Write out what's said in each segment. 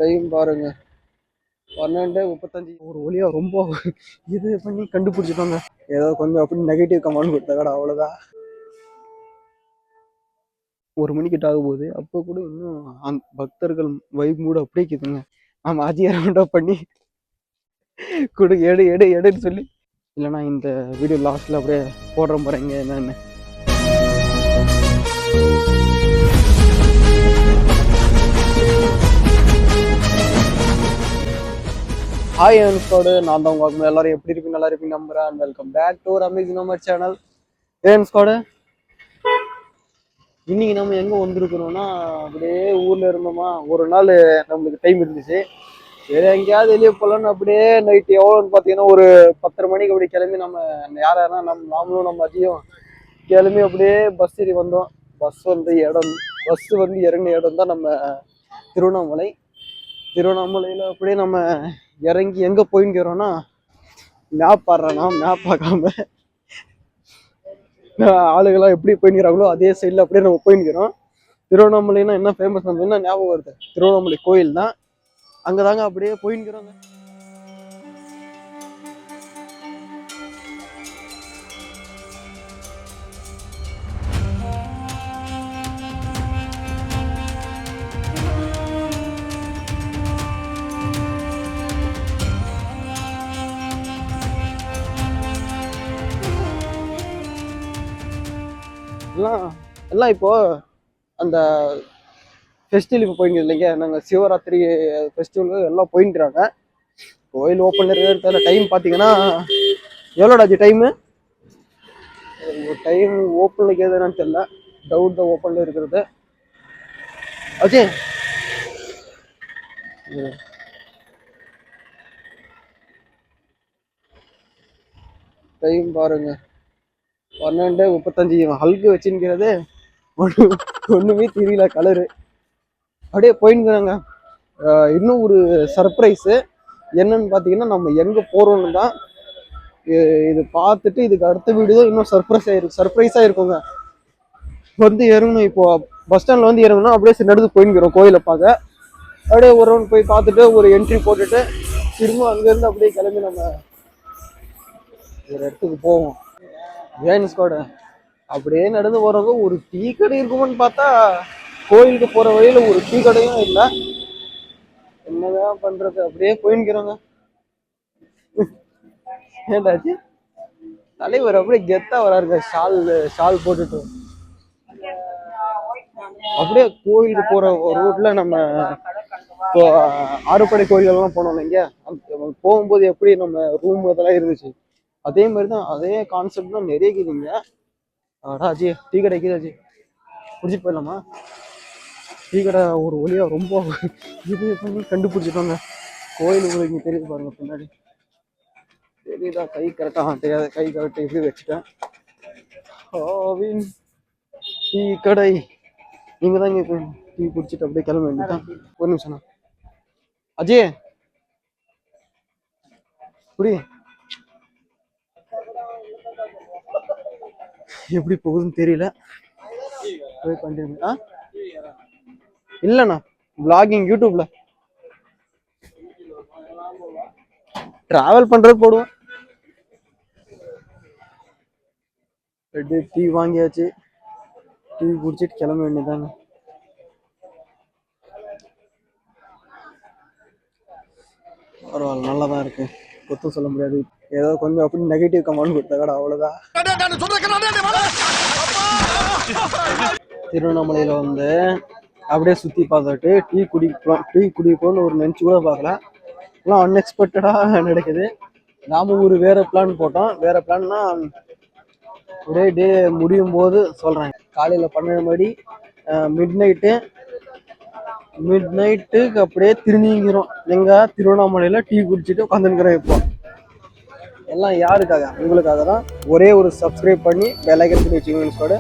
Time பாருங்க 12:35. ஒரு வழியா ரொம்ப இது பண்ணி கண்டுபிடிச்சிட்டோங்க. ஏதோ கொஞ்சம் அப்படி நெகட்டிவ் கமெண்ட் கொடுத்தாங்கடா, அவ்வளோதான். 1 மணிக்கிட்ட ஆக போகுது. அப்போ கூட இன்னும் பக்தர்கள் வைப் மூடு அப்படியே இருக்குதுங்க. ஆமா, அஜியாரண்டா பண்ணி கொடு, எடு எடு எடுன்னு சொல்லி. இல்லைன்னா இந்த வீடியோ லாஸ்ட்ல அப்படியே போடுற பாருங்க என்னன்னு. ஹாய் ஏன்ஸ்கோடு, நான் தான் உங்களுக்கு எல்லாரும் எப்படி இருப்பீங்க, நல்லா இருப்பீங்க நம்புறேன். And welcome back to amazing number channel. ஏன்ஸ்கோடு, இன்னைக்கு நம்ம எங்க வந்திருக்கிறோம்னா, அப்படியே ஊர்ல இருந்தோமா, ஒரு நாள் நம்மளுக்கு டைம் இருந்துச்சு. சரி எங்கேயாவது வெளியே போகலான்னு அப்படியே நைட்டு எவ்வளோன்னு பார்த்தீங்கன்னா ஒரு 10:30 மணிக்கு அப்படி கிளம்பி நம்ம யாராருன்னா நாமளும் நம்ம அஜியும் கிளம்பி அப்படியே பஸ் ஏறி வந்தோம். பஸ் வந்து இறங்கின இடம் தான் நம்ம திருவண்ணாமலை. திருவண்ணாமலையில் அப்படியே நம்ம இறங்கி எங்கே போயின்னுக்கிறோன்னா, மேப் பாடுறேன்னா மேப் பார்க்காம ஆளுகள்லாம் எப்படி போயின்னுக்கிறாங்களோ அதே சைடில் அப்படியே நம்ம போயின்னுக்கிறோம். திருவண்ணாமலைன்னா என்ன ஃபேமஸ், நம்ம என்ன ஞாபகம் வருது, திருவண்ணாமலை கோயில் தான். அங்கே தாங்க அப்படியே போயின்னுக்கிறோங்க. எல்லாம் இப்போ அந்த ஃபெஸ்டிவல் இப்போ போயிங்க இல்லைங்க, நாங்கள் சிவராத்திரி ஃபெஸ்டிவல் எல்லாம் போயின்றாங்க. கோயில் ஓப்பன்ல இருக்கிற டைம் பார்த்தீங்கன்னா எவ்வளோடாச்சு டைமு? டைம் ஓப்பன்ல கேதுன்னு தெரியல, டவுட் தான் ஓப்பன்ல இருக்கிறது. அஜய் டைம் பாருங்க 12:35. ஹல்கு வச்சுங்கிறது ஒண்ணுமே தெரியல கலரு. அப்படியே போயின்னுறாங்க. இன்னும் ஒரு சர்ப்ரைஸு என்னன்னு பார்த்தீங்கன்னா, நம்ம எங்கே போகிறோன்னு தான். இது பார்த்துட்டு இதுக்கு அடுத்த வீடியோ இன்னும் சர்ப்ரைஸாக இருக்குங்க. வந்து இறங்கணும், இப்போ பஸ் ஸ்டாண்டில் வந்து இறங்கணும். அப்படியே நடந்து போயின்னுக்கிறோம் கோயிலை பார்க்க. அப்படியே ஒரு ரவுண்ட் போய் பார்த்துட்டு ஒரு என்ட்ரி போட்டுட்டு திரும்ப அங்கேருந்து அப்படியே கிளம்பி நம்ம ஒரு இடத்துக்கு போவோம். ஏன்ஸ்கோட அப்படியே நடந்து போகிறவங்க ஒரு டீ கடை இருக்குமான்னு பார்த்தா கோயிலுக்கு போகிற வழியில் ஒரு டீ கடையும் இல்லை. என்னதான் பண்றது, அப்படியே போயின்னுக்கிறோங்க. ஏண்டாச்சு தலைவர் அப்படியே கெத்தா வராருங்க, ஷால் போட்டுட்டு. அப்படியே கோயிலுக்கு போற ரோட்ல நம்ம இப்போ ஆறுபடை கோயிலெல்லாம் போனோம் இல்லைங்க, போகும்போது எப்படி நம்ம ரூம் இதெல்லாம் இருந்துச்சு, அதே மாதிரி தான், அதே கான்செப்ட் தான் நிறைய இருக்குதுங்க. அஜி டீ கடைக்கு அஜி குடிச்சிட்டு போயிடலாமா? டீ கடை ஒரு வழியா ரொம்ப இது பண்ணி கண்டுபிடிச்சிட்டோங்க. கோயில் உங்களுக்கு இங்கே தெரியுது பாருங்க பின்னாடி, தெரியுதா? கை கரெக்டாக தெரியாது, கை கரெக்டாக எப்படி வச்சுட்டேன். டீ கடை நீங்க தான் இங்கே டீ குடிச்சிட்டு அப்படியே கிளம்ப வேண்டியதான். ஒரு நிமிஷம்ண்ணா அஜய் புரி எப்படி போகுதுன்னு தெரியல. இல்லண்ணா vlogging யூடியூப்ல டிராவல் பண்றது போடுவோம். டீ வாங்கியாச்சு, டீ குடிச்சிட்டு கிளம்ப வேண்டியதாங்க. பரவாயில்ல, நல்லா தான் இருக்கு, கொத்து சொல்ல முடியாது. ஏதோ கொஞ்சம் அப்படி நெகட்டிவ் கமெண்ட் கொடுத்தாங்கடா, அவ்வளோதான். திருவண்ணாமலையில் வந்து அப்படியே சுற்றி பார்த்துட்டு டீ குடிப்போம்னு ஒரு நினச்சி கூட பார்க்கல. எல்லாம் அன்எக்ஸ்பெக்டடாக நடக்குது. நாம ஒரு வேற பிளான் போட்டோம். வேற பிளான்னா ஒரே டே முடியும் போது சொல்கிறேன். காலையில் 12 மணி மிட் நைட்டுக்கு அப்படியே திரும்பிங்கிறோம். எங்கள் திருவண்ணாமலையில் டீ குடிச்சிட்டு உட்காந்துருக்கிறோம். இப்போ எல்லாம் யாருக்காக? உங்களுக்காக தான். ஒரே ஒரு சப்ஸ்கிரைப் பண்ணி பெல் ஐகான் பண்ணி வச்சுக்கோங்க.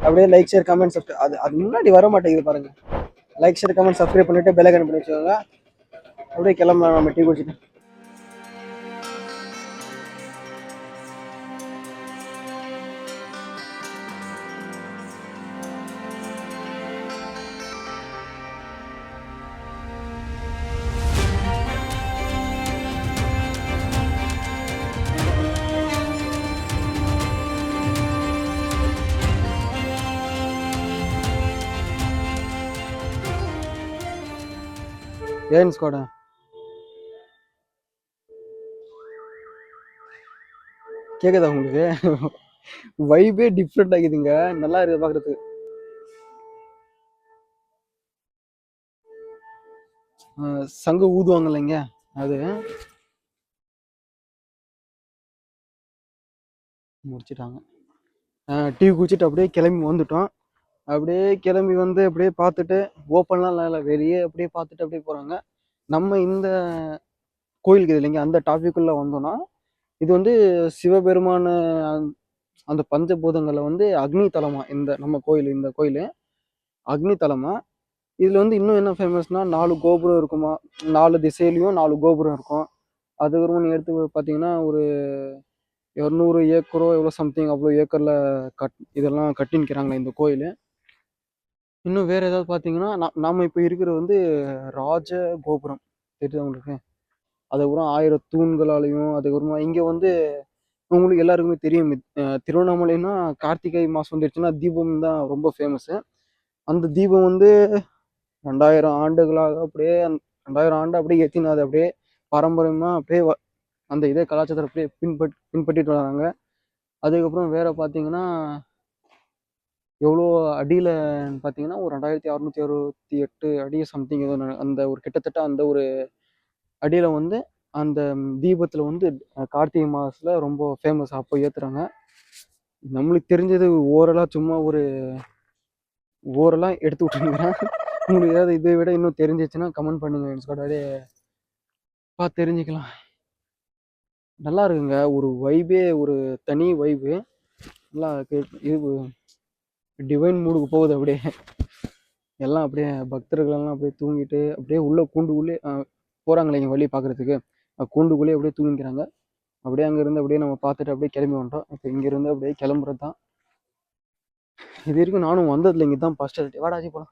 அப்படியே லைக் ஷேர் கமெண்ட் சப்ஸ்கிரைப், அது முன்னாடி வர மாட்டேங்குது பாருங்க. லைக் ஷேர் கமெண்ட் சப்ஸ்கிரைப் பண்ணிட்டு பெல் ஐகான் பண்ணி வச்சுக்கோங்க. அப்படியே கிளம்பலாம் நம்ம டீ குடிச்சிட்டு. ஏன் ஸ்குவாட் கேக்குதா உங்களுக்கு? வைபே டிஃப்ரெண்ட் ஆகுதுங்க, நல்லா இருக்கு பாக்குறதுக்கு. சங்கு ஊதுவாங்க இல்லைங்க அது முடிச்சிட்டாங்க. டீ குடிச்சிட்டு அப்படியே கிளம்பி வந்துட்டோம். அப்படியே கிளம்பி வந்து அப்படியே பார்த்துட்டு ஓப்பன்லாம் இல்லை, வெளியே அப்படியே பார்த்துட்டு அப்படியே போகிறாங்க. நம்ம இந்த கோயிலுக்கு இல்லைங்க அந்த டாபிக்குள்ளே வந்தோம்னா, இது வந்து சிவபெருமான அந்த பஞ்சபூதங்களில் வந்து அக்னி தலமா இந்த நம்ம கோயில், இந்த கோயில் அக்னி தலமா. இதில் வந்து இன்னும் என்ன ஃபேமஸ்னா 4 கோபுரம் இருக்குமா, 4 திசையிலையும் 4 கோபுரம் இருக்கும். அதுக்கப்புறம் நீங்கள் எடுத்து பார்த்தீங்கன்னா ஒரு 200 ஏக்கரோ எவ்வளோ சம்திங் அவ்வளோ ஏக்கரில் இதெல்லாம் கட்டின்னுக்கிறாங்களே இந்த கோயில். இன்னும் வேறு ஏதாவது பார்த்தீங்கன்னா நாம் இப்போ இருக்கிற வந்து ராஜ கோபுரம் தெரியுது உங்களுக்கு. அதுக்கப்புறம் 1000 தூண்களாலையும், அதுக்கப்புறமா இங்கே வந்து உங்களுக்கு எல்லாருக்குமே தெரியும், திருவண்ணாமலைன்னா கார்த்திகை மாதம் வந்துடுச்சுன்னா தீபம் தான் ரொம்ப ஃபேமஸ்ஸு. அந்த தீபம் வந்து 2000 ஆண்டுகளாக அப்படியே 2000 ஆண்டு அப்படியே ஏற்றினா அது அப்படியே பாரம்பரியமாக அப்படியே அந்த இதே கலாச்சாரத்தை அப்படியே பின்பற்றிட்டு வராங்க. அதுக்கப்புறம் வேற பார்த்தீங்கன்னா எவ்வளோ அடியில் பார்த்தீங்கன்னா ஒரு 2668 அடி சம்திங் ஏதோ அந்த ஒரு கிட்டத்தட்ட அந்த ஒரு அடியில் வந்து அந்த தீபத்தில் வந்து கார்த்திகை மாதத்தில் ரொம்ப ஃபேமஸ் அப்போ ஏற்றுறாங்க. நம்மளுக்கு தெரிஞ்சது ஓரலாக சும்மா ஒரு ஓரலாக எடுத்து விட்டுருக்கிறேன். உங்களுக்கு ஏதாவது இதை விட இன்னும் தெரிஞ்சிச்சுன்னா கமெண்ட் பண்ணுங்க, அப்படியே பார்த்து தெரிஞ்சுக்கலாம். நல்லா இருக்குங்க, ஒரு வைபே ஒரு தனி வைபு. நல்லா இது டிவைன் மூடுக்கு போகுது அப்படியே. எல்லாம் அப்படியே பக்தர்களெல்லாம் அப்படியே தூங்கிட்டு அப்படியே உள்ள கூண்டுக்குள்ளே போகிறாங்களே இங்கே வழி பார்க்குறதுக்கு, கூண்டுக்குள்ளேயே அப்படியே தூங்கிக்கிறாங்க. அப்படியே அங்கேருந்து அப்படியே நம்ம பார்த்துட்டு அப்படியே கிளம்பி வந்துட்டோம். இப்போ இங்கேருந்து அப்படியே கிளம்புறது தான். இது வரைக்கும் நானும் வந்ததில்லை, இங்கே தான் ஃபஸ்ட்டு தாட்டி. வாடாச்சி போகலாம்.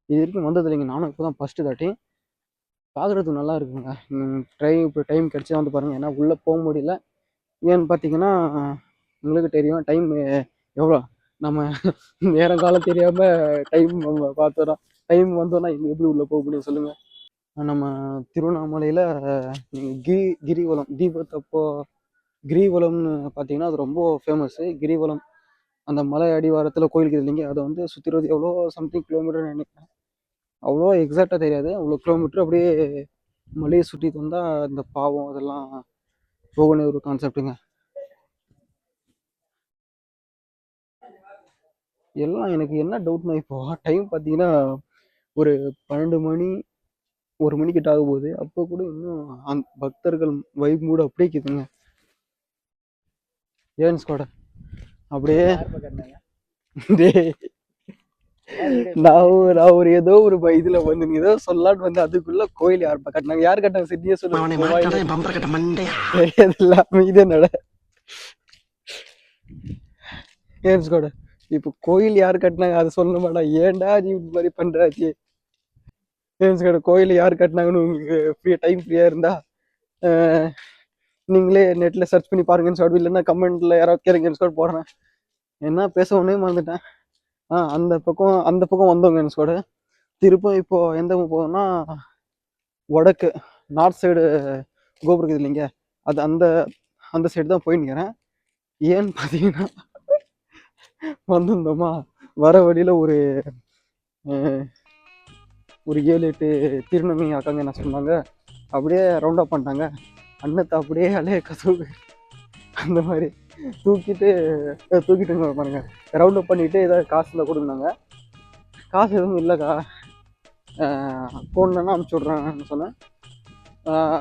இது வரைக்கும் வந்ததில்லைங்க, நானும் இப்போ தான் ஃபஸ்ட்டு தாட்டி. பார்க்குறதுக்கு நல்லா இருக்குங்க. இப்போ டைம் கிடச்சா வந்து பாருங்கள். ஏன்னா உள்ளே போக முடியல. ஏன்னு பார்த்தீங்கன்னா உங்களுக்கு தெரியும் டைம் எவ்வளோ, நம்ம நேரம் காலம் தெரியாமல் டைம் நம்ம பார்த்தோம். டைம் வந்தோன்னா எப்படி உள்ளே போக முடியும் சொல்லுங்கள். நம்ம திருவண்ணாமலையில் கிரிவலம் தீபத்தப்போ கிரிவலம்னு பார்த்தீங்கன்னா அது ரொம்ப ஃபேமஸ்ஸு. கிரிவலம் அந்த மலை அடிவாரத்தில் கோயிலுக்கு இல்லைங்க, அதை வந்து சுற்றிறது எவ்வளோ சம்திங் கிலோமீட்டர் நினைக்கிறேன், அவ்வளோ எக்ஸாக்டாக தெரியாது. அவ்வளோ கிலோமீட்டர் அப்படியே மலையை சுற்றிட்டு வந்தால் இந்த பாவம் அதெல்லாம் போகணும் ஒரு கான்செப்டுங்க. எல்லாம் எனக்கு என்ன டவுட்னா, இப்போ டைம் பார்த்தீங்கன்னா ஒரு 12 மணி 1 மணிக்கிட்ட ஆக போகுது. அப்போ கூட இன்னும் அந்த பக்தர்கள் வைப் மூடு அப்படியே இருக்குதுங்க. ஏன் ஸ்குவாட் அப்படியே நான் ஒரு ஏதோ ஒரு இதுல வந்து ஏதோ சொல்லலான்னு வந்து அதுக்குள்ள கோயில் யாருப்பா கட்டினாங்க, யார் கட்டினாங்க சிட்டியே சொல்லுவாங்க இதே நட. ஏன் ஸ்குவாட் இப்போ கோயில் யார் கட்டினாங்க அதை சொல்ல மாட்டா, ஏன்டா நீ இந்த மாதிரி பண்றாச்சு. ஏன் ஸ்குவாட் கோயில் யார் கட்டினாங்கன்னு உங்களுக்கு ஃப்ரீயா இருந்தா நீங்களே நெட்ல சர்ச் பண்ணி பாருங்கன்னு சொல்லிட்டு, இல்லைன்னா கமெண்ட்ல யாராவது கேளுங்கன்னு சொல்லிட்டு போடுறேன். என்ன பேச ஒன்னே மறந்துட்டேன். அந்த பக்கம் வந்தோங்க கூட. திருப்பம் இப்போ எந்த போகணும்னா வடக்கு நார்த் சைடு கோபுரம் இருக்குது இல்லைங்க, அது அந்த சைடு தான் போயின்னுக்கிறேன். ஏன்னு பார்த்தீங்கன்னா வந்திருந்தோமா, வர வழியில் ஒரு 7-8 திருநங்கை அக்காங்க என்ன சொன்னாங்க, அப்படியே ரவுண்ட் அப் பண்ணிட்டாங்க. அன்னத்தை அப்படியே அலைய கதவு அந்த மாதிரி தூக்கிட்டு பாருங்க, ரவுண்ட் அப் பண்ணிட்டு ஏதாவது காசு இருந்தால் கொடுங்க. காசு எதுவும் இல்லைக்கா, அக்கௌண்ட்லன்னா அனுப்பிச்சி விட்றேன்னு சொன்னேன்.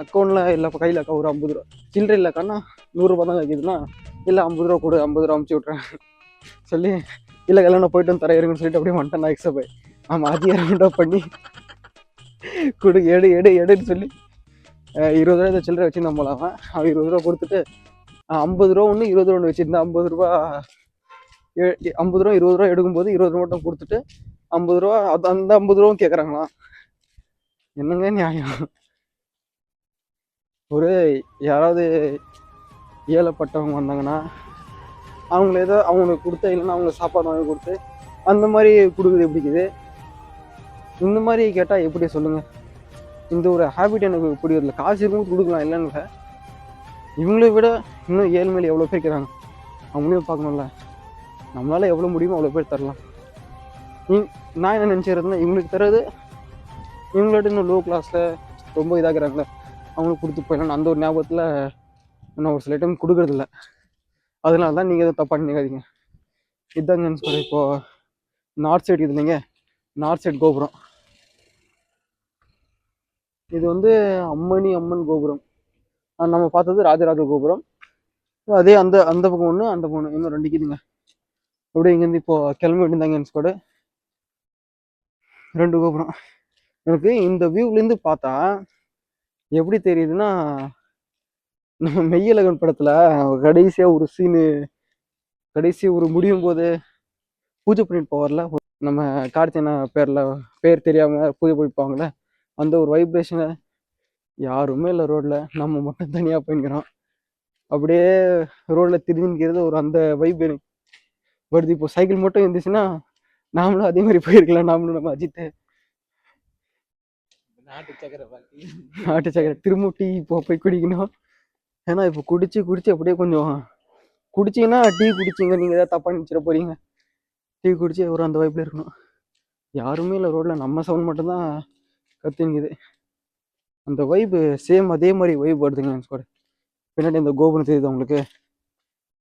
அக்கௌண்ட்டில் இல்லைப்பா கையில் அக்கா ஒரு 50 ரூபா சில்லறை இல்லைக்காண்ணா, 100 ரூபா தான் வைக்கிதுண்ணா. இல்லை 50 ரூபா கொடு, 50 ரூபா அனுப்பிச்சி விட்றேன் சொல்லி, இல்லை கல்யாணம் போயிட்டு வந்து தரையிருங்கன்னு சொல்லிட்டு அப்படியே வந்துட்டேன் நான் எக்ஸா போய். ஆமாம் அதையும் ரவுண்ட் அப் பண்ணி கொடு எடுன்னு சொல்லி 20 ரூபா சில்லறை வச்சுருந்தான் போல. அவன் 20 ரூபா கொடுத்துட்டு 50 ரூபா ஒன்று 20 ரூபா ஒன்று வச்சுருந்தேன். 50 ரூபா 20 ரூபா எடுக்கும்போது 20 ரூபா மட்டும் கொடுத்துட்டு 50 ரூபா அந்த 50 ரூபாவும் கேட்குறாங்களா, என்னங்க நியாயம். ஒரு யாராவது ஏழைப்பட்டவங்க வந்தாங்கன்னா அவங்கள ஏதோ அவங்களுக்கு கொடுத்த, இல்லைன்னா அவங்க சாப்பாடு வாங்கி கொடுத்து அந்த மாதிரி கொடுக்குறது எப்படிக்குது. இந்த மாதிரி கேட்டால் எப்படி சொல்லுங்க. இந்த ஒரு ஹேபிட் எனக்கு பிடிக்கிறதுல. காசு இருக்கும் கொடுக்கலாம் இல்லைன்னு இல்லை. இவங்களை விட இன்னும் ஏழ்மையில் எவ்வளோ பேர் இருக்கிறாங்க, அவங்களையும் பார்க்கணும்ல. நம்மளால் எவ்வளோ முடியுமோ அவ்வளோ பேர் தரலாம். நான் என்ன நினச்சிக்கிறதுனா, இவங்களுக்கு தர்றது இவங்களோட இன்னும் லோ கிளாஸில் ரொம்ப இதாகிறாங்களே, அவங்களுக்கு கொடுத்து போயிடலாம் அந்த ஒரு ஞாபகத்தில் இன்னும் ஒரு சில டைம் கொடுக்குறதில்ல. அதனால தான் நீங்கள் எதுவும் தப்பாக நினைக்காதீங்க. இதாங்க சொல்ல. இப்போது நார்த் சைடு இது இல்லைங்க, நார்த் சைடு கோபுரம். இது வந்து அம்மன் கோபுரம். நம்ம பார்த்தது ராஜராஜ கோபுரம். அதே அந்த அந்த பக்கம் ஒன்று, அந்த பக்கம் ஒன்று, இன்னும் 2 இருக்குதுங்க. அப்படியே இங்கேருந்து இப்போது கிளம்பி வேண்டியதாங்க என்ஸ்கோடு. 2 கோபுரம். எனக்கு இந்த வியூலேருந்து பார்த்தா எப்படி தெரியுதுன்னா, நம்ம மெய்யழகன் படத்தில் கடைசியாக ஒரு சீனு, கடைசி ஒரு முடியும் போது பூஜை பண்ணிட்டு போவார்ல, நம்ம கார்த்தினா பேர் தெரியாமல் பூஜை பண்ணிட்டு போவாங்கள்ல, அந்த ஒரு வைப்ரேஷனை யாருமே இல்லை ரோட்டில், நம்ம மட்டும் தனியாக போய்க்கிறோம். அப்படியே ரோட்டில் திரிஞ்சுக்கிறது ஒரு அந்த வைப் எனக்கு வருது. இப்போ சைக்கிள் மட்டும் இருந்துச்சுன்னா நாமளும் அதே மாதிரி போயிருக்கலாம். நாமளும் நம்ம அஜித் நாட்டு சக்கரை திரும்ப டீ இப்போ போய் குடிக்கணும். ஏன்னா இப்போ குடிச்சு அப்படியே கொஞ்சம் குடிச்சிங்கன்னா, டீ குடிச்சிங்க நீங்கள் ஏதாவது தப்பாக நினச்சிட போறீங்க. டீ குடிச்சு ஒரு அந்த வைப்பில் இருக்கணும். யாருமே இல்லை ரோட்டில், நம்ம சவுண்ட் மட்டும்தான் கத்திங்குது. அந்த வைப்பு சேம் அதே மாதிரி வைப் வருதுங்க என் கூட. பின்னாடி அந்த கோபுரம் தெரியுது உங்களுக்கு,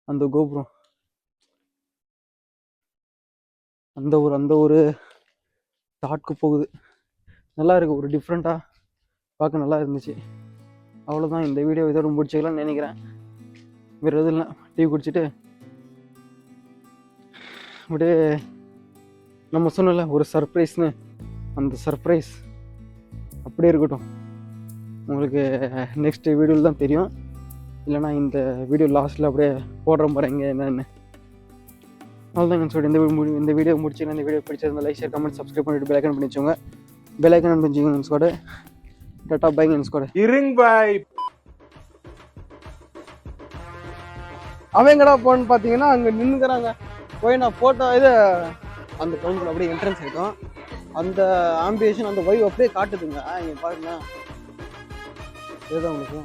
அந்த கோபுரம் அந்த ஒரு தாட்க்கு போகுது. நல்லா இருக்குது, ஒரு டிஃப்ரெண்ட்டாக பார்க்க நல்லா இருந்துச்சு. அவ்வளோதான், இந்த வீடியோ இதோட முடிச்சுக்கலாம்னு நினைக்கிறேன். வேறு எதுவும் இல்லை, டீ குடிச்சிட்டு அப்படியே நம்ம சொன்னல ஒரு சர்ப்ரைஸ்னு, அந்த சர்ப்ரைஸ் அப்படியே இருக்கட்டும். உங்களுக்கு நெக்ஸ்ட் வீடியோவில் தான் தெரியும், இல்லைனா இந்த வீடியோ லாஸ்ட்டில் அப்படியே போடுற போகிறேங்க என்னென்னு. அவ்வளோதாங்க சொல்லி இந்த வீடியோ முடிச்சுன்னா, இந்த வீடியோ பிடிச்சிருந்தா லைக், ஷேர், கமெண்ட், சப்ஸ்கிரைப் பண்ணிவிட்டு பெல் ஐக்கான் பண்ணி வச்சுக்கோங்க. பெல் ஐக்கான் பண்ணிச்சுங்க ஸ்குவாட். டாடா பைங்க ஸ்குவாட். இருங்க பாய். அவங்கடா போன்னு பார்த்தீங்கன்னா அங்கே நின்றுக்கிறாங்க. போய் நான் ஃபோட்டோ இது அந்த பவுண்டில் அப்படியே என்ட்ரன்ஸ் ஆகிட்டோம். அந்த ஆம்பியேஷன், அந்த வைவ் அப்படியே காட்டுதுங்க. இங்கே பாருங்க, இதுதான் உங்களுக்கு.